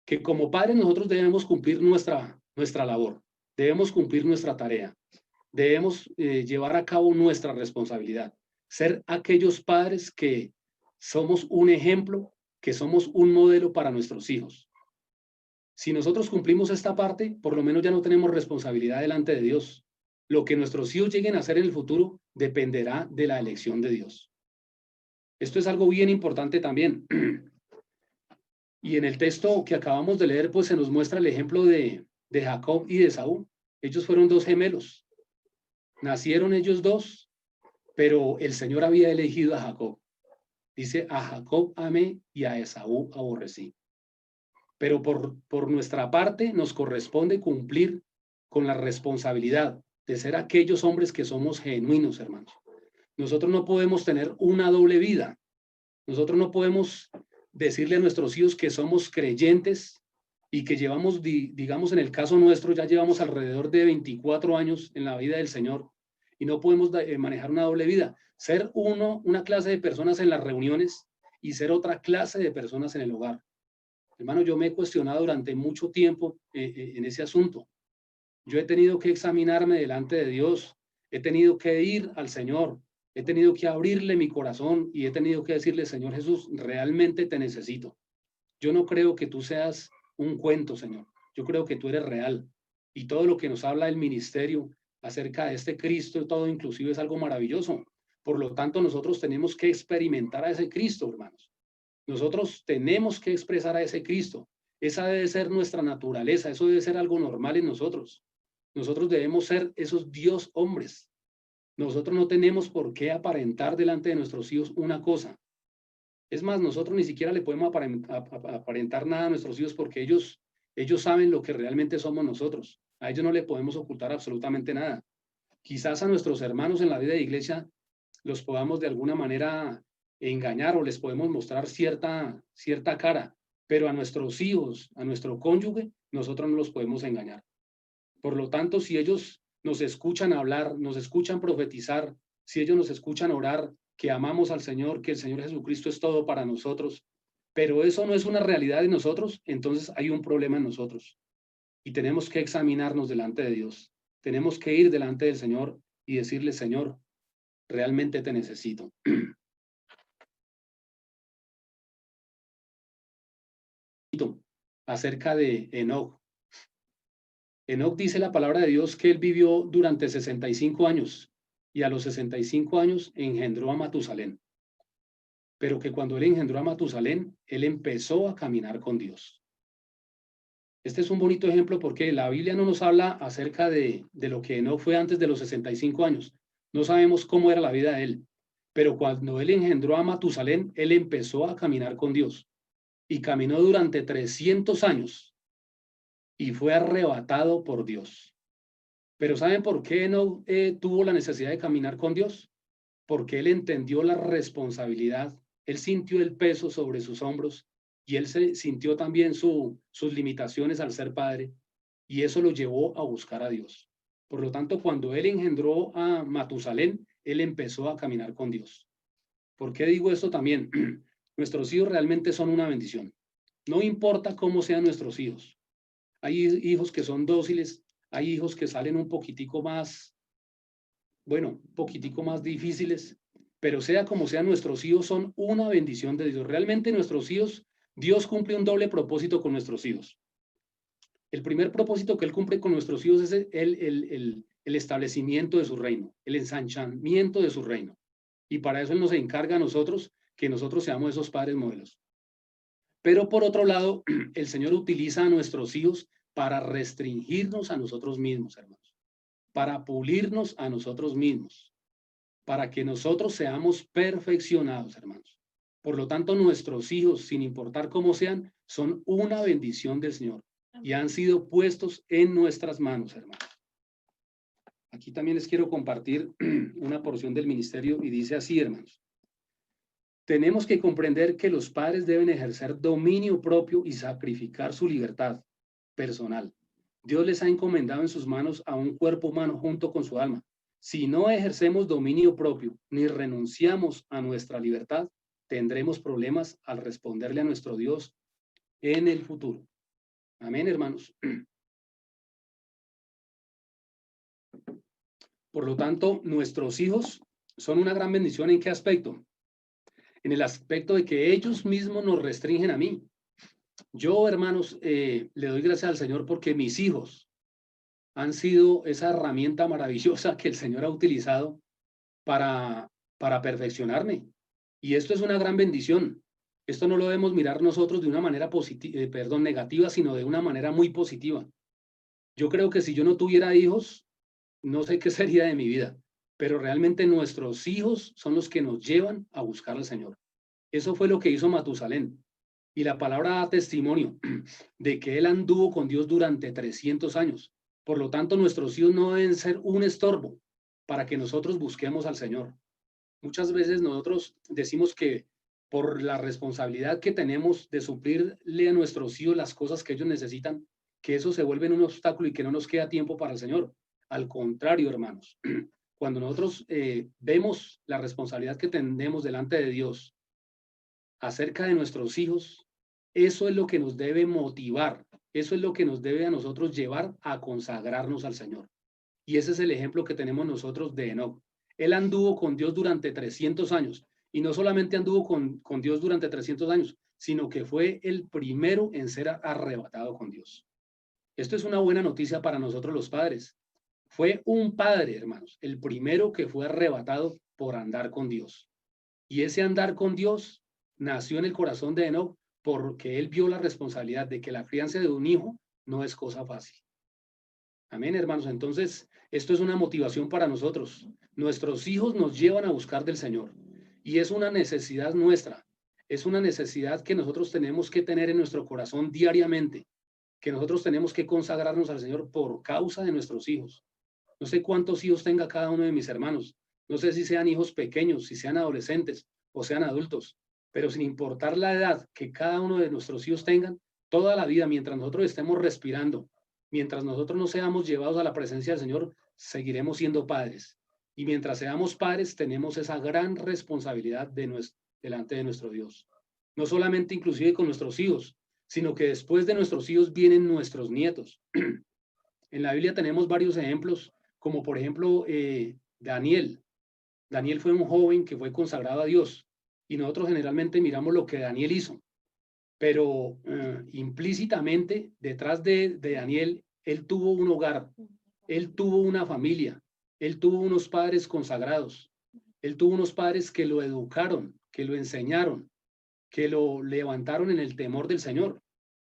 que como padres nosotros debemos cumplir nuestra labor, debemos cumplir nuestra tarea, debemos llevar a cabo nuestra responsabilidad, ser aquellos padres que somos un ejemplo, que somos un modelo para nuestros hijos. Si nosotros cumplimos esta parte, por lo menos ya no tenemos responsabilidad delante de Dios. Lo que nuestros hijos lleguen a hacer en el futuro dependerá de la elección de Dios. Esto es algo bien importante también. Y en el texto que acabamos de leer, pues se nos muestra el ejemplo de Jacob y de Esaú. Ellos fueron dos gemelos. Nacieron ellos dos, pero el Señor había elegido a Jacob. Dice, a Jacob amé y a Esaú aborrecí. Pero por nuestra parte nos corresponde cumplir con la responsabilidad de ser aquellos hombres que somos genuinos, hermanos. Nosotros no podemos tener una doble vida. Nosotros no podemos decirle a nuestros hijos que somos creyentes y que llevamos, digamos en el caso nuestro, ya llevamos alrededor de 24 años en la vida del Señor y no podemos manejar una doble vida. Ser una clase de personas en las reuniones y ser otra clase de personas en el hogar. Hermano, yo me he cuestionado durante mucho tiempo en ese asunto. Yo he tenido que examinarme delante de Dios, he tenido que ir al Señor, he tenido que abrirle mi corazón y he tenido que decirle, Señor Jesús, realmente te necesito. Yo no creo que tú seas un cuento, Señor. Yo creo que tú eres real. Y todo lo que nos habla el ministerio acerca de este Cristo, todo inclusive es algo maravilloso. Por lo tanto, nosotros tenemos que experimentar a ese Cristo, hermanos. Nosotros tenemos que expresar a ese Cristo. Esa debe ser nuestra naturaleza, eso debe ser algo normal en nosotros. Nosotros debemos ser esos Dios hombres. Nosotros no tenemos por qué aparentar delante de nuestros hijos una cosa. Es más, nosotros ni siquiera le podemos aparentar nada a nuestros hijos porque ellos saben lo que realmente somos nosotros. A ellos no le podemos ocultar absolutamente nada. Quizás a nuestros hermanos en la vida de iglesia los podamos de alguna manera engañar o les podemos mostrar cierta cara, pero a nuestros hijos, a nuestro cónyuge, nosotros no los podemos engañar. Por lo tanto, si ellos nos escuchan hablar, nos escuchan profetizar, si ellos nos escuchan orar, que amamos al Señor, que el Señor Jesucristo es todo para nosotros, pero eso no es una realidad en nosotros, entonces hay un problema en nosotros. Y tenemos que examinarnos delante de Dios. Tenemos que ir delante del Señor y decirle, Señor, realmente te necesito. Acerca de Enoc. Enoc dice la palabra de Dios que él vivió durante 65 años y a los 65 años engendró a Matusalén. Pero que cuando él engendró a Matusalén, él empezó a caminar con Dios. Este es un bonito ejemplo porque la Biblia no nos habla acerca de lo que Enoc fue antes de los 65 años. No sabemos cómo era la vida de él. Pero cuando él engendró a Matusalén, él empezó a caminar con Dios. Y caminó durante 300 años. Y fue arrebatado por Dios. Pero ¿saben por qué no tuvo la necesidad de caminar con Dios? Porque él entendió la responsabilidad, él sintió el peso sobre sus hombros y él sintió también sus limitaciones al ser padre y eso lo llevó a buscar a Dios. Por lo tanto, cuando él engendró a Matusalén, él empezó a caminar con Dios. ¿Por qué digo esto también? Nuestros hijos realmente son una bendición. No importa cómo sean nuestros hijos. Hay hijos que son dóciles, hay hijos que salen un poquitico más, un poquitico más difíciles, pero sea como sea, nuestros hijos son una bendición de Dios. Realmente nuestros hijos, Dios cumple un doble propósito con nuestros hijos. El primer propósito que Él cumple con nuestros hijos es el establecimiento de su reino, el ensanchamiento de su reino. Y para eso Él nos encarga a nosotros que nosotros seamos esos padres modelos. Pero por otro lado, el Señor utiliza a nuestros hijos para restringirnos a nosotros mismos, hermanos, para pulirnos a nosotros mismos, para que nosotros seamos perfeccionados, hermanos. Por lo tanto, nuestros hijos, sin importar cómo sean, son una bendición del Señor y han sido puestos en nuestras manos, hermanos. Aquí también les quiero compartir una porción del ministerio y dice así, hermanos. Tenemos que comprender que los padres deben ejercer dominio propio y sacrificar su libertad personal. Dios les ha encomendado en sus manos a un cuerpo humano junto con su alma. Si no ejercemos dominio propio ni renunciamos a nuestra libertad, tendremos problemas al responderle a nuestro Dios en el futuro. Amén, hermanos. Por lo tanto, nuestros hijos son una gran bendición. ¿En qué aspecto? En el aspecto de que ellos mismos nos restringen a mí. Yo, hermanos, le doy gracias al Señor porque mis hijos han sido esa herramienta maravillosa que el Señor ha utilizado para perfeccionarme. Y esto es una gran bendición. Esto no lo debemos mirar nosotros de una manera negativa, sino de una manera muy positiva. Yo creo que si yo no tuviera hijos, no sé qué sería de mi vida, pero realmente nuestros hijos son los que nos llevan a buscar al Señor. Eso fue lo que hizo Matusalén. Y la palabra da testimonio de que él anduvo con Dios durante 300 años. Por lo tanto, nuestros hijos no deben ser un estorbo para que nosotros busquemos al Señor. Muchas veces nosotros decimos que por la responsabilidad que tenemos de suplirle a nuestros hijos las cosas que ellos necesitan, que eso se vuelve un obstáculo y que no nos queda tiempo para el Señor. Al contrario, hermanos, cuando nosotros vemos la responsabilidad que tenemos delante de Dios acerca de nuestros hijos, eso es lo que nos debe motivar, eso es lo que nos debe a nosotros llevar a consagrarnos al Señor. Y ese es el ejemplo que tenemos nosotros de Enoc. Él anduvo con Dios durante 300 años, y no solamente anduvo con Dios durante 300 años, sino que fue el primero en ser arrebatado con Dios. Esto es una buena noticia para nosotros los padres. Fue un padre, hermanos, el primero que fue arrebatado por andar con Dios. Y ese andar con Dios nació en el corazón de Enoc porque él vio la responsabilidad de que la crianza de un hijo no es cosa fácil. Amén, hermanos. Entonces, esto es una motivación para nosotros. Nuestros hijos nos llevan a buscar del Señor y es una necesidad nuestra. Es una necesidad que nosotros tenemos que tener en nuestro corazón diariamente, que nosotros tenemos que consagrarnos al Señor por causa de nuestros hijos. No sé cuántos hijos tenga cada uno de mis hermanos. No sé si sean hijos pequeños, si sean adolescentes o sean adultos, pero sin importar la edad que cada uno de nuestros hijos tengan, toda la vida, mientras nosotros estemos respirando, mientras nosotros no seamos llevados a la presencia del Señor, seguiremos siendo padres. Y mientras seamos padres, tenemos esa gran responsabilidad delante de nuestro Dios. No solamente inclusive con nuestros hijos, sino que después de nuestros hijos vienen nuestros nietos. En la Biblia tenemos varios ejemplos, como por ejemplo Daniel. Daniel fue un joven que fue consagrado a Dios y nosotros generalmente miramos lo que Daniel hizo, pero implícitamente detrás de Daniel, él tuvo un hogar, él tuvo una familia, él tuvo unos padres consagrados, él tuvo unos padres que lo educaron, que lo enseñaron, que lo levantaron en el temor del Señor.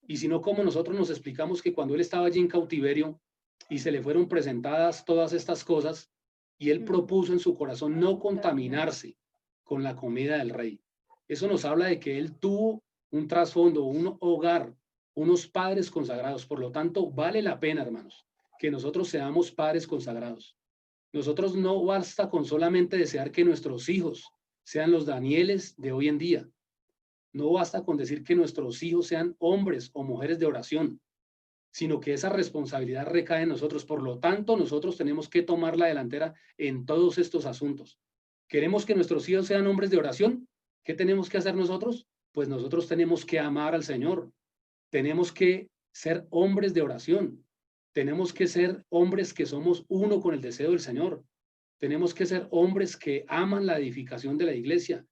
Y si no, ¿cómo nosotros nos explicamos que cuando él estaba allí en cautiverio y se le fueron presentadas todas estas cosas y él propuso en su corazón no contaminarse con la comida del rey? Eso nos habla de que él tuvo un trasfondo, un hogar, unos padres consagrados. Por lo tanto, vale la pena, hermanos, que nosotros seamos padres consagrados. Nosotros no basta con solamente desear que nuestros hijos sean los Danieles de hoy en día. No basta con decir que nuestros hijos sean hombres o mujeres de oración, sino que esa responsabilidad recae en nosotros. Por lo tanto, nosotros tenemos que tomar la delantera en todos estos asuntos. ¿Queremos que nuestros hijos sean hombres de oración? ¿Qué tenemos que hacer nosotros? Pues nosotros tenemos que amar al Señor. Tenemos que ser hombres de oración. Tenemos que ser hombres que somos uno con el deseo del Señor. Tenemos que ser hombres que aman la edificación de la iglesia.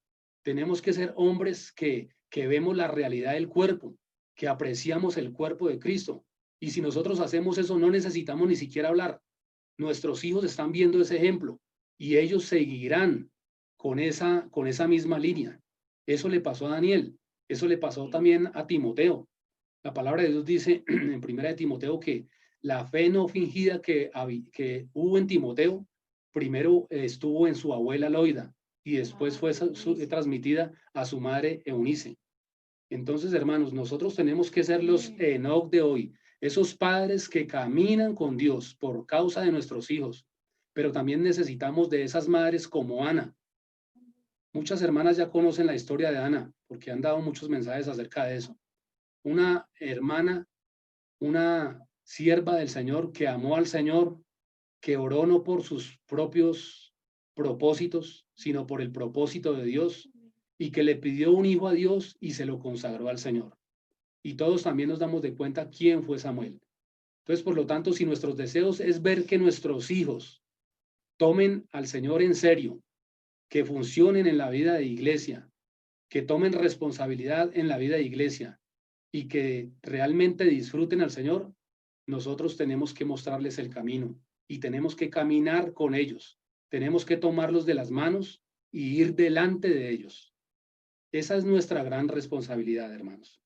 Tenemos que ser hombres que vemos la realidad del cuerpo, que apreciamos el cuerpo de Cristo. Y si nosotros hacemos eso, no necesitamos ni siquiera hablar. Nuestros hijos están viendo ese ejemplo y ellos seguirán con esa misma línea. Eso le pasó a Daniel, eso le pasó también a Timoteo. La palabra de Dios dice en primera de Timoteo que la fe no fingida que hubo en Timoteo, primero estuvo en su abuela Loida y después fue transmitida a su madre Eunice. Entonces, hermanos, nosotros tenemos que ser los Enoc de hoy, esos padres que caminan con Dios por causa de nuestros hijos, pero también necesitamos de esas madres como Ana. Muchas hermanas ya conocen la historia de Ana, porque han dado muchos mensajes acerca de eso. Una hermana, una sierva del Señor que amó al Señor, que oró no por sus propios propósitos, sino por el propósito de Dios, y que le pidió un hijo a Dios y se lo consagró al Señor. Y todos también nos damos de cuenta quién fue Samuel. Entonces, por lo tanto, si nuestros deseos es ver que nuestros hijos tomen al Señor en serio, que funcionen en la vida de iglesia, que tomen responsabilidad en la vida de iglesia y que realmente disfruten al Señor, nosotros tenemos que mostrarles el camino y tenemos que caminar con ellos. Tenemos que tomarlos de las manos y ir delante de ellos. Esa es nuestra gran responsabilidad, hermanos.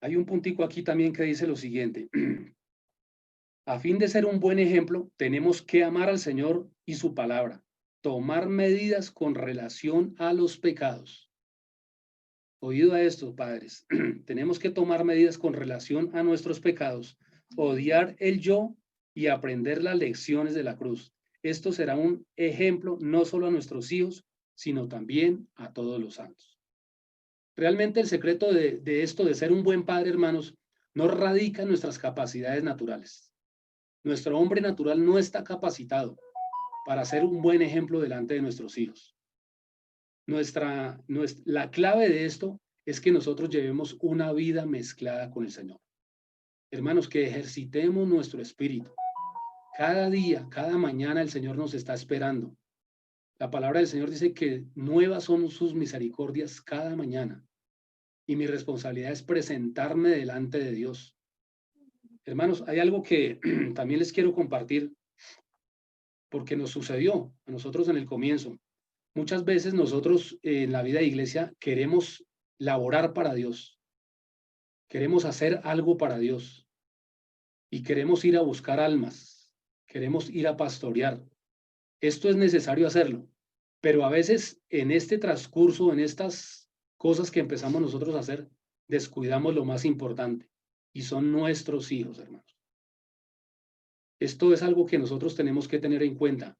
Hay un puntico aquí también que dice lo siguiente. A fin de ser un buen ejemplo, tenemos que amar al Señor y su palabra, tomar medidas con relación a los pecados. Oído a esto, padres, tenemos que tomar medidas con relación a nuestros pecados, odiar el yo y aprender las lecciones de la cruz. Esto será un ejemplo no solo a nuestros hijos, sino también a todos los santos. Realmente el secreto de esto, de ser un buen padre, hermanos, no radica en nuestras capacidades naturales. Nuestro hombre natural no está capacitado para ser un buen ejemplo delante de nuestros hijos. La clave de esto es que nosotros llevemos una vida mezclada con el Señor. Hermanos, que ejercitemos nuestro espíritu. Cada día, cada mañana el Señor nos está esperando. La palabra del Señor dice que nuevas son sus misericordias cada mañana. Y mi responsabilidad es presentarme delante de Dios. Hermanos, hay algo que también les quiero compartir porque nos sucedió a nosotros en el comienzo. Muchas veces nosotros en la vida de iglesia queremos laborar para Dios, queremos hacer algo para Dios y queremos ir a buscar almas, queremos ir a pastorear. Esto es necesario hacerlo, pero a veces en este transcurso, en estas cosas que empezamos nosotros a hacer, descuidamos lo más importante y son nuestros hijos, hermanos. Esto es algo que nosotros tenemos que tener en cuenta.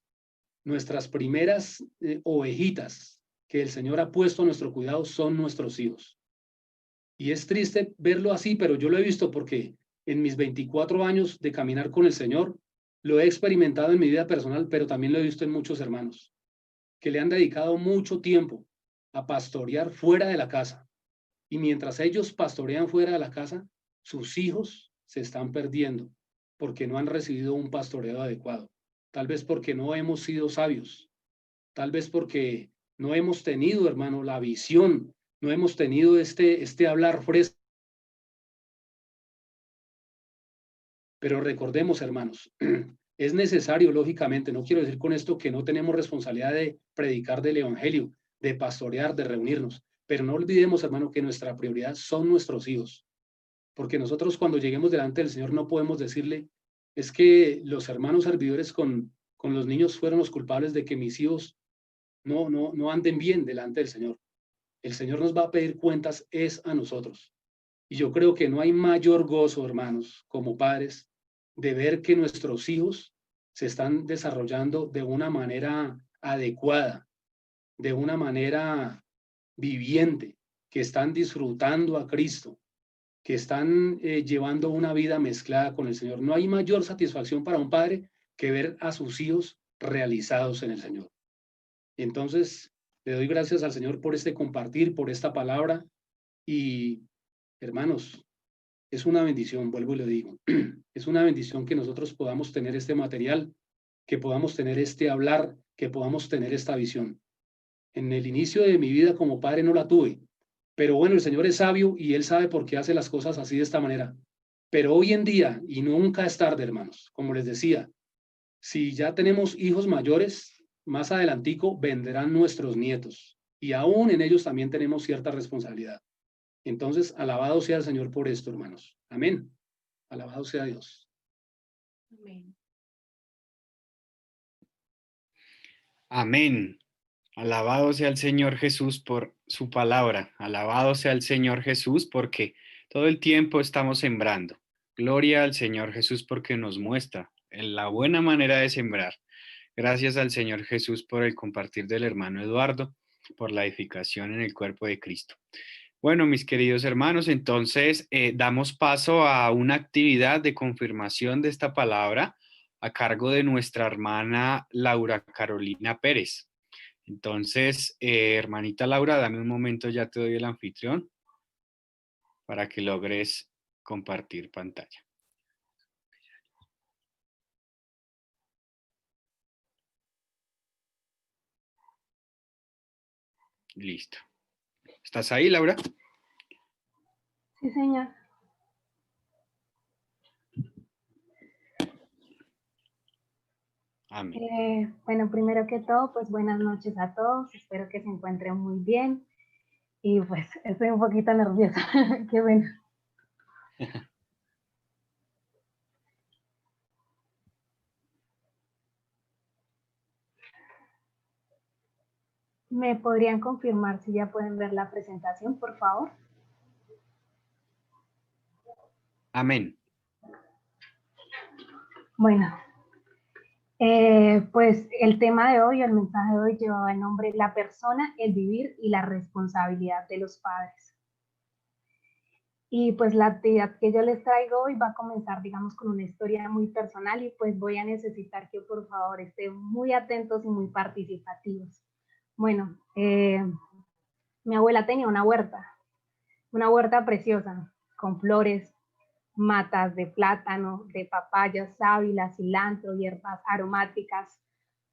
Nuestras primeras ovejitas que el Señor ha puesto a nuestro cuidado son nuestros hijos. Y es triste verlo así, pero yo lo he visto porque en mis 24 años de caminar con el Señor, lo he experimentado en mi vida personal, pero también lo he visto en muchos hermanos que le han dedicado mucho tiempo a pastorear fuera de la casa. Y mientras ellos pastorean fuera de la casa, sus hijos se están perdiendo porque no han recibido un pastoreo adecuado. Tal vez porque no hemos sido sabios, tal vez porque no hemos tenido, hermano, la visión, no hemos tenido este hablar fresco. Pero recordemos, hermanos, es necesario, lógicamente, no quiero decir con esto que no tenemos responsabilidad de predicar del evangelio, de pastorear, de reunirnos, pero no olvidemos, hermano, que nuestra prioridad son nuestros hijos, porque nosotros cuando lleguemos delante del Señor no podemos decirle, es que los hermanos servidores con los niños fueron los culpables de que mis hijos no anden bien delante del Señor. El Señor nos va a pedir cuentas es a nosotros. Y yo creo que no hay mayor gozo, hermanos, como padres, de ver que nuestros hijos se están desarrollando de una manera adecuada, de una manera viviente, que están disfrutando a Cristo, que están llevando una vida mezclada con el Señor. No hay mayor satisfacción para un padre que ver a sus hijos realizados en el Señor. Entonces, le doy gracias al Señor por este compartir, por esta palabra y, hermanos, es una bendición, vuelvo y le digo, es una bendición que nosotros podamos tener este material, que podamos tener este hablar, que podamos tener esta visión. En el inicio de mi vida como padre no la tuve, pero bueno, el Señor es sabio y Él sabe por qué hace las cosas así de esta manera. Pero hoy en día, y nunca es tarde, hermanos, como les decía, si ya tenemos hijos mayores, más adelantico vendrán nuestros nietos y aún en ellos también tenemos cierta responsabilidad. Entonces, alabado sea el Señor por esto, hermanos. Amén. Alabado sea Dios. Amén. Amén. Alabado sea el Señor Jesús por su palabra. Alabado sea el Señor Jesús porque todo el tiempo estamos sembrando. Gloria al Señor Jesús porque nos muestra la buena manera de sembrar. Gracias al Señor Jesús por el compartir del hermano Eduardo, por la edificación en el cuerpo de Cristo. Bueno, mis queridos hermanos, entonces damos paso a una actividad de confirmación de esta palabra a cargo de nuestra hermana Laura Carolina Pérez. Entonces, hermanita Laura, dame un momento, ya te doy el anfitrión para que logres compartir pantalla. Listo. ¿Estás ahí, Laura? Sí, señor. Amén. Bueno, primero que todo, pues buenas noches a todos. Espero que se encuentren muy bien. Y pues estoy un poquito nerviosa. Qué bueno. ¿Me podrían confirmar si ya pueden ver la presentación, por favor? Amén. Bueno, pues el tema de hoy, el mensaje de hoy lleva el nombre La persona, el vivir y la responsabilidad de los padres. Y pues la actividad que yo les traigo hoy va a comenzar, digamos, con una historia muy personal y pues voy a necesitar que por favor estén muy atentos y muy participativos. Bueno, mi abuela tenía una huerta preciosa, con flores, matas de plátano, de papaya, sábila, cilantro, hierbas aromáticas,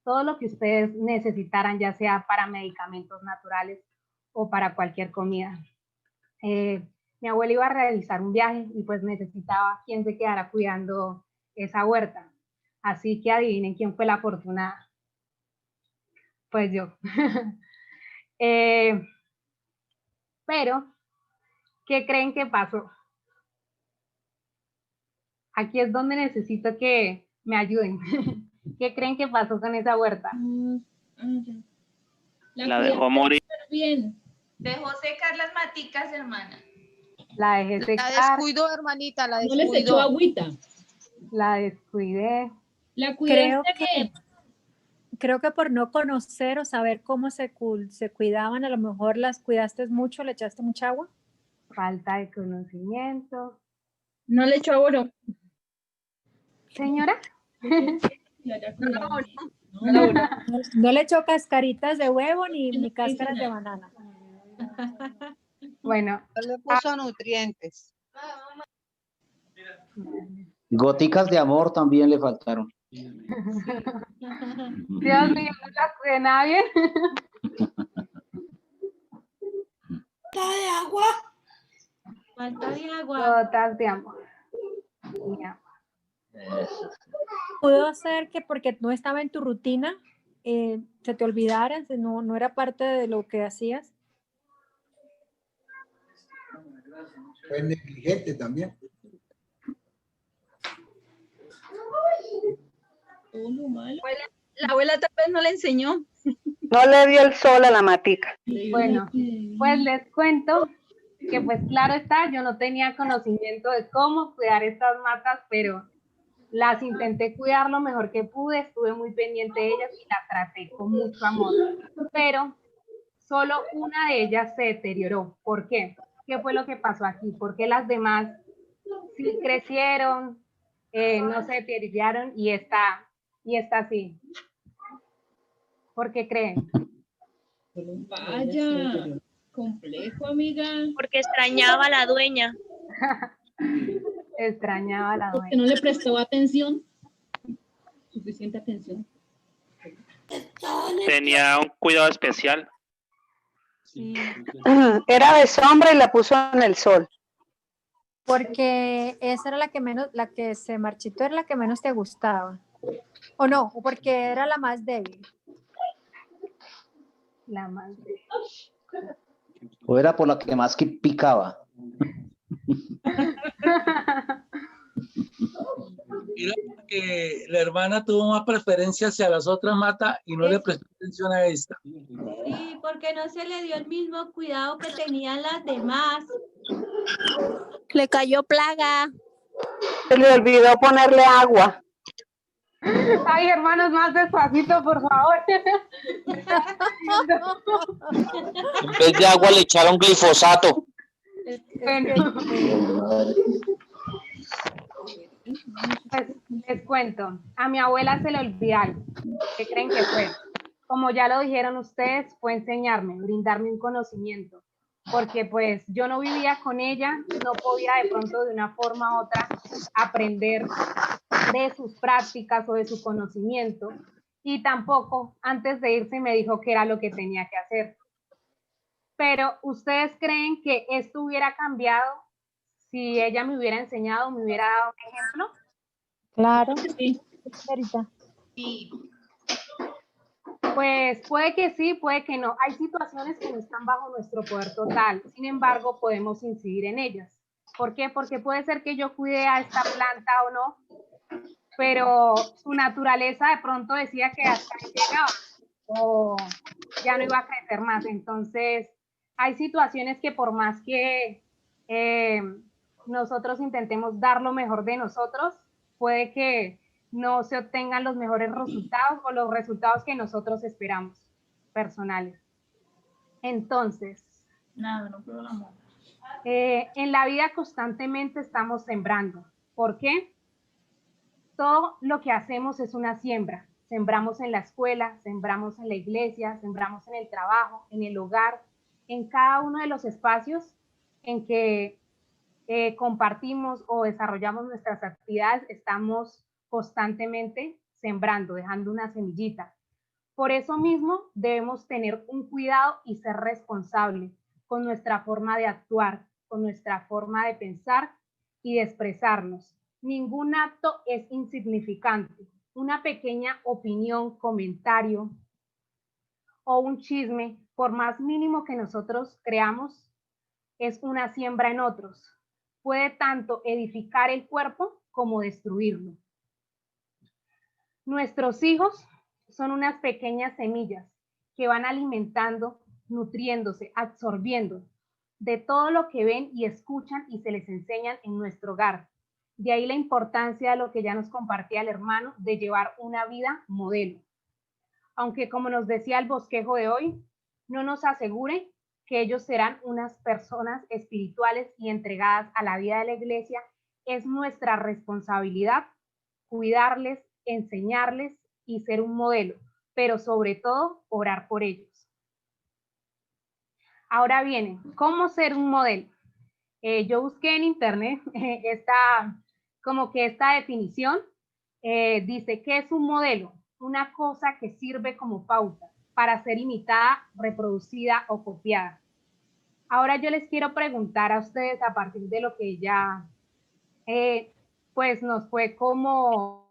todo lo que ustedes necesitaran, ya sea para medicamentos naturales o para cualquier comida. Mi abuela iba a realizar un viaje y pues necesitaba quien se quedara cuidando esa huerta. Así que adivinen quién fue la afortunada. Pues yo. Pero, ¿qué creen que pasó? Aquí es donde necesito que me ayuden. ¿Qué creen que pasó con esa huerta? La dejó morir. Bien. Dejó secar las maticas, hermana. La dejé La secar. descuidó, hermanita, la No descuidó. les echó agüita. La descuidé. La cuidaste. Creo que por no conocer o saber cómo se cuidaban, a lo mejor las cuidaste mucho, le echaste mucha agua. Falta de conocimiento. No le echó abono. Señora. No le echó cascaritas de huevo ni cáscaras de banana. Bueno. No le puso nutrientes. Goticas de amor también le faltaron. Dios mío, no la cuidé nada bien. Falta de agua. Gotas de amor. Y agua. Pudo ser que porque no estaba en tu rutina, se te olvidara, no era parte de lo que hacías. Fue negligente también. La abuela tal vez no le enseñó. No le dio el sol a la matica. Bueno, pues les cuento que pues claro está, yo no tenía conocimiento de cómo cuidar estas matas, pero las intenté cuidar lo mejor que pude, estuve muy pendiente de ellas y las traté con mucho amor, pero solo una de ellas se deterioró. ¿Por qué? ¿Qué fue lo que pasó aquí? Porque las demás sí crecieron, no se deterioraron y esta sí. ¿Por qué creen? Vaya, complejo, amiga. Porque extrañaba a la dueña. Extrañaba a la dueña. Porque no le prestó atención. Suficiente atención. Tenía un cuidado especial. Era de sombra y la puso en el sol. Porque esa era la que se marchitó, era la que menos te gustaba. ¿O no? ¿O porque era la más débil? La más débil. ¿O era por la que más picaba? Mira que la hermana tuvo más preferencia hacia las otras matas y no le prestó atención a esta. Sí, porque no se le dio el mismo cuidado que tenían las demás. Le cayó plaga. Se le olvidó ponerle agua. Ay, hermanos, más despacito, por favor. En vez de agua le echaron glifosato. Bueno. Pues les cuento, a mi abuela se le olvidó algo. ¿Qué creen que fue? como ya lo dijeron ustedes, fue enseñarme, brindarme un conocimiento, porque pues yo no vivía con ella, no podía de pronto de una forma u otra aprender de sus prácticas o de su conocimiento, y tampoco antes de irse me dijo qué era lo que tenía que hacer. Pero ¿ustedes creen que esto hubiera cambiado si ella me hubiera enseñado, me hubiera dado un ejemplo? Claro, Sí. señorita. Pues puede que sí, puede que no. Hay situaciones que no están bajo nuestro poder total, sin embargo podemos incidir en ellas. ¿Por qué? Porque puede ser que yo cuide a esta planta o no, pero su naturaleza de pronto decía que hasta ahí llegaba o ya no iba a crecer más. Entonces, hay situaciones que por más que nosotros intentemos dar lo mejor de nosotros, puede que no se obtengan los mejores resultados o los resultados que nosotros esperamos, personales. Entonces, en la vida constantemente estamos sembrando. ¿Por qué? Todo lo que hacemos es una siembra. Sembramos en la escuela, sembramos en la iglesia, sembramos en el trabajo, en el hogar, en cada uno de los espacios en que compartimos o desarrollamos nuestras actividades, estamos constantemente sembrando, dejando una semillita. Por eso mismo debemos tener un cuidado y ser responsables con nuestra forma de actuar, con nuestra forma de pensar y de expresarnos. Ningún acto es insignificante. Una pequeña opinión, comentario o un chisme, por más mínimo que nosotros creamos, es una siembra en otros. Puede tanto edificar el cuerpo como destruirlo. Nuestros hijos son unas pequeñas semillas que van alimentando, nutriéndose, absorbiendo de todo lo que ven y escuchan y se les enseñan en nuestro hogar. De ahí la importancia de lo que ya nos compartía el hermano, de llevar una vida modelo. Aunque como nos decía el bosquejo de hoy, no nos asegure que ellos serán unas personas espirituales y entregadas a la vida de la iglesia, es nuestra responsabilidad cuidarles, enseñarles y ser un modelo, pero sobre todo orar por ellos. Ahora viene, ¿cómo ser un modelo? Yo busqué en internet esta definición, dice que es un modelo, una cosa que sirve como pauta para ser imitada, reproducida o copiada. Ahora yo les quiero preguntar a ustedes a partir de lo que ya pues nos fue como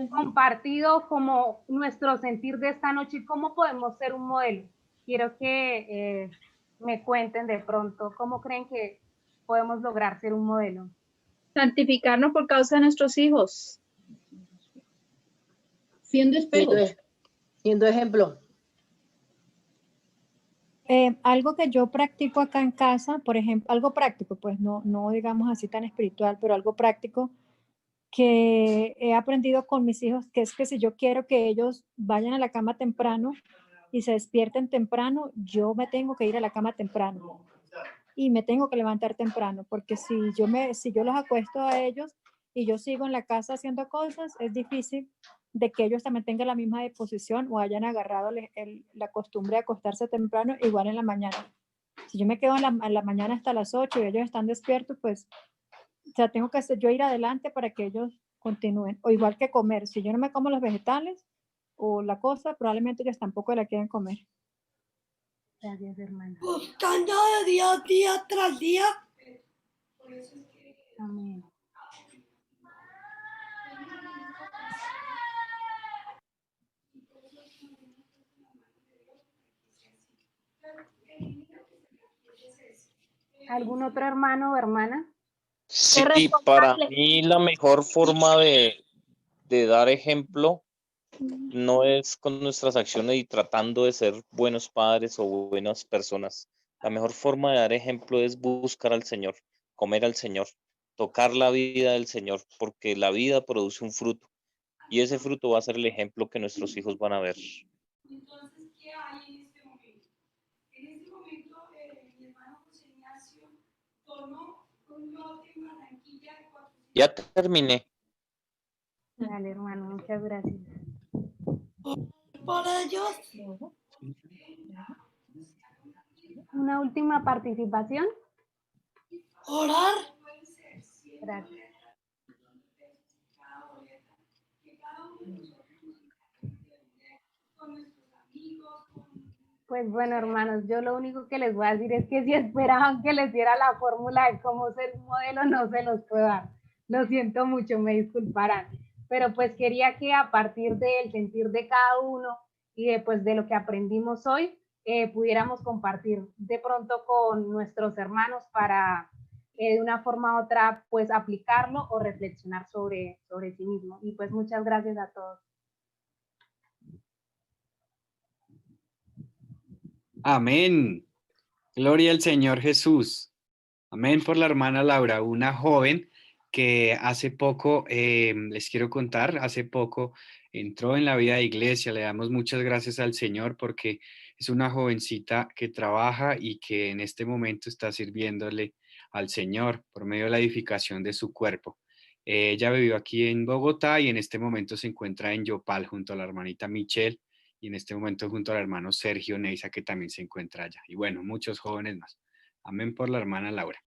compartido como nuestro sentir de esta noche, ¿cómo podemos ser un modelo? Quiero que me cuenten de pronto, ¿cómo creen que podemos lograr ser un modelo? Santificarnos por causa de nuestros hijos. Siendo espejos. Siendo ejemplo. Algo que yo practico acá en casa, por ejemplo, algo práctico, pues no digamos así tan espiritual, pero algo práctico que he aprendido con mis hijos, que es que si yo quiero que ellos vayan a la cama temprano y se despierten temprano, yo me tengo que ir a la cama temprano y me tengo que levantar temprano, porque si yo los acuesto a ellos y yo sigo en la casa haciendo cosas, es difícil de que ellos también tengan la misma disposición o hayan agarrado la costumbre de acostarse temprano igual en la mañana. Si yo me quedo en la mañana hasta las 8 y ellos están despiertos, pues o sea, tengo que yo ir adelante para que ellos continúen. O igual que comer. Si yo no me como los vegetales o la cosa, probablemente ellos tampoco la quieren comer. Gracias, hermana. Buscando de Dios día tras día. Amén. ¿Algún otro hermano o hermana? Sí, para mí la mejor forma de dar ejemplo no es con nuestras acciones y tratando de ser buenos padres o buenas personas. La mejor forma de dar ejemplo es buscar al Señor, comer al Señor, tocar la vida del Señor, porque la vida produce un fruto y ese fruto va a ser el ejemplo que nuestros hijos van a ver. Entonces, ¿qué hay en este momento? En este momento, mi hermano José Ignacio donó un lote en Barranquilla de 400. Ya terminé. Dale, hermano, muchas gracias. Por ellos. Una última participación. Orar. Gracias. Pues bueno, hermanos, yo lo único que les voy a decir es que si esperaban que les diera la fórmula de cómo ser un modelo, no se los puedo dar. Lo siento mucho, me disculparán. Pero pues quería que a partir del sentir de cada uno y de lo que aprendimos hoy, pudiéramos compartir de pronto con nuestros hermanos para de una forma u otra pues aplicarlo o reflexionar sobre sí mismo. Y pues muchas gracias a todos. Amén. Gloria al Señor Jesús. Amén por la hermana Laura, una joven que hace poco, les quiero contar, hace poco entró en la vida de iglesia. Le damos muchas gracias al Señor porque es una jovencita que trabaja y que en este momento está sirviéndole al Señor por medio de la edificación de su cuerpo. Ella vivió aquí en Bogotá y en este momento se encuentra en Yopal junto a la hermanita Michelle y en este momento junto al hermano Sergio Neisa que también se encuentra allá. Y bueno, muchos jóvenes más. Amén por la hermana Laura.